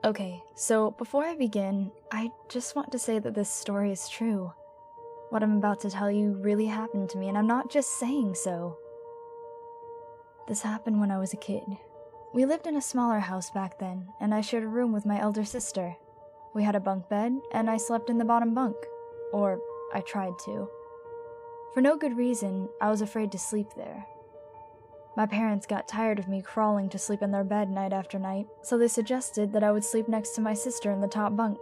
Okay, so before I begin, I just want to say that this story is true. What I'm about to tell you really happened to me, and I'm not just saying so. This happened when I was a kid. We lived in a smaller house back then, and I shared a room with my elder sister. We had a bunk bed, and I slept in the bottom bunk. Or, I tried to. For no good reason, I was afraid to sleep there. My parents got tired of me crawling to sleep in their bed night after night, so they suggested that I would sleep next to my sister in the top bunk.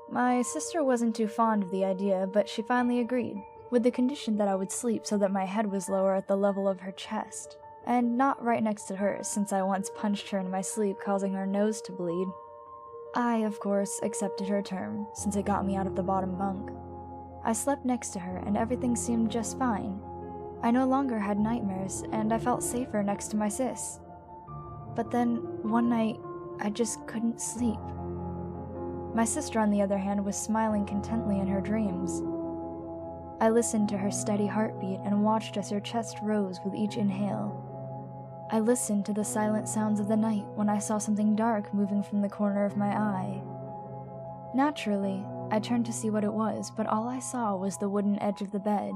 My sister wasn't too fond of the idea, but she finally agreed, with the condition that I would sleep so that my head was lower at the level of her chest, and not right next to hers since I once punched her in my sleep, causing her nose to bleed. I, of course, accepted her term, since it got me out of the bottom bunk. I slept next to her, and everything seemed just fine. I no longer had nightmares, and I felt safer next to my sis. But then, one night, I just couldn't sleep. My sister, on the other hand, was smiling contently in her dreams. I listened to her steady heartbeat and watched as her chest rose with each inhale. I listened to the silent sounds of the night when I saw something dark moving from the corner of my eye. Naturally, I turned to see what it was, but all I saw was the wooden edge of the bed.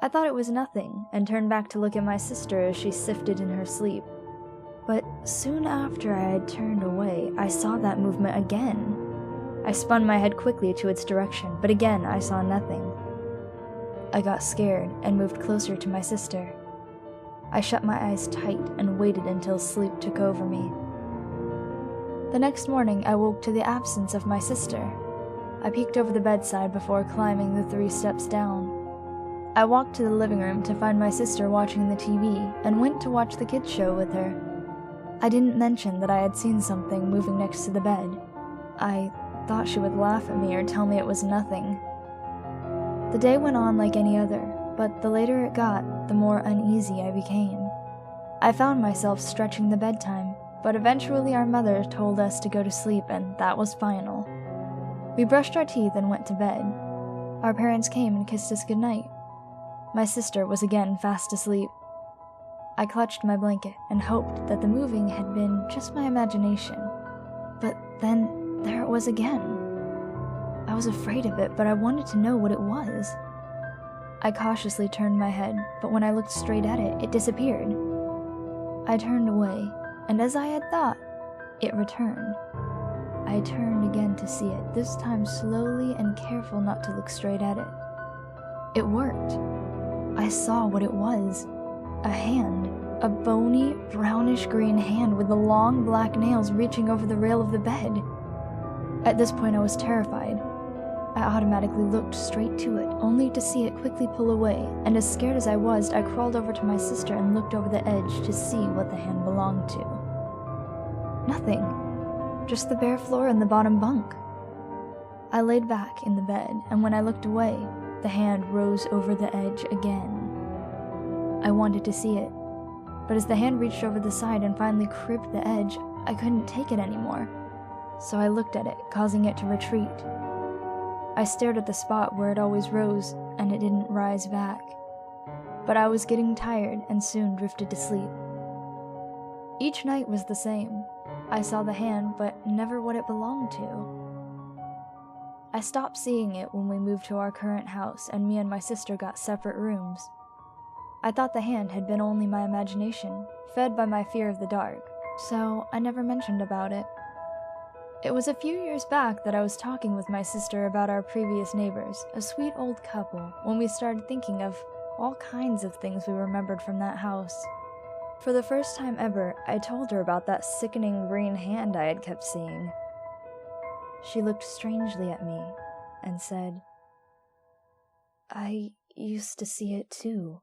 I thought it was nothing, and turned back to look at my sister as she sifted in her sleep. But soon after I had turned away, I saw that movement again. I spun my head quickly to its direction, but again I saw nothing. I got scared and moved closer to my sister. I shut my eyes tight and waited until sleep took over me. The next morning, I woke to the absence of my sister. I peeked over the bedside before climbing the 3 steps down. I walked to the living room to find my sister watching the TV and went to watch the kids' show with her. I didn't mention that I had seen something moving next to the bed. I thought she would laugh at me or tell me it was nothing. The day went on like any other, but the later it got, the more uneasy I became. I found myself stretching the bedtime, but eventually our mother told us to go to sleep, and that was final. We brushed our teeth and went to bed. Our parents came and kissed us goodnight. My sister was again fast asleep. I clutched my blanket and hoped that the moving had been just my imagination. But then, there it was again. I was afraid of it, but I wanted to know what it was. I cautiously turned my head, but when I looked straight at it, it disappeared. I turned away, and as I had thought, it returned. I turned again to see it, this time slowly and careful not to look straight at it. It worked. I saw what it was. A hand. A bony, brownish-green hand with the long black nails reaching over the rail of the bed. At this point I was terrified. I automatically looked straight to it, only to see it quickly pull away, and as scared as I was, I crawled over to my sister and looked over the edge to see what the hand belonged to. Nothing. Just the bare floor and the bottom bunk. I laid back in the bed, and when I looked away, the hand rose over the edge again. I wanted to see it, but as the hand reached over the side and finally cribbed the edge, I couldn't take it anymore. So I looked at it, causing it to retreat. I stared at the spot where it always rose, and it didn't rise back. But I was getting tired and soon drifted to sleep. Each night was the same. I saw the hand, but never what it belonged to. I stopped seeing it when we moved to our current house and me and my sister got separate rooms. I thought the hand had been only my imagination, fed by my fear of the dark, so I never mentioned about it. It was a few years back that I was talking with my sister about our previous neighbors, a sweet old couple, when we started thinking of all kinds of things we remembered from that house. For the first time ever, I told her about that sickening green hand I had kept seeing. She looked strangely at me and said, "I used to see it too."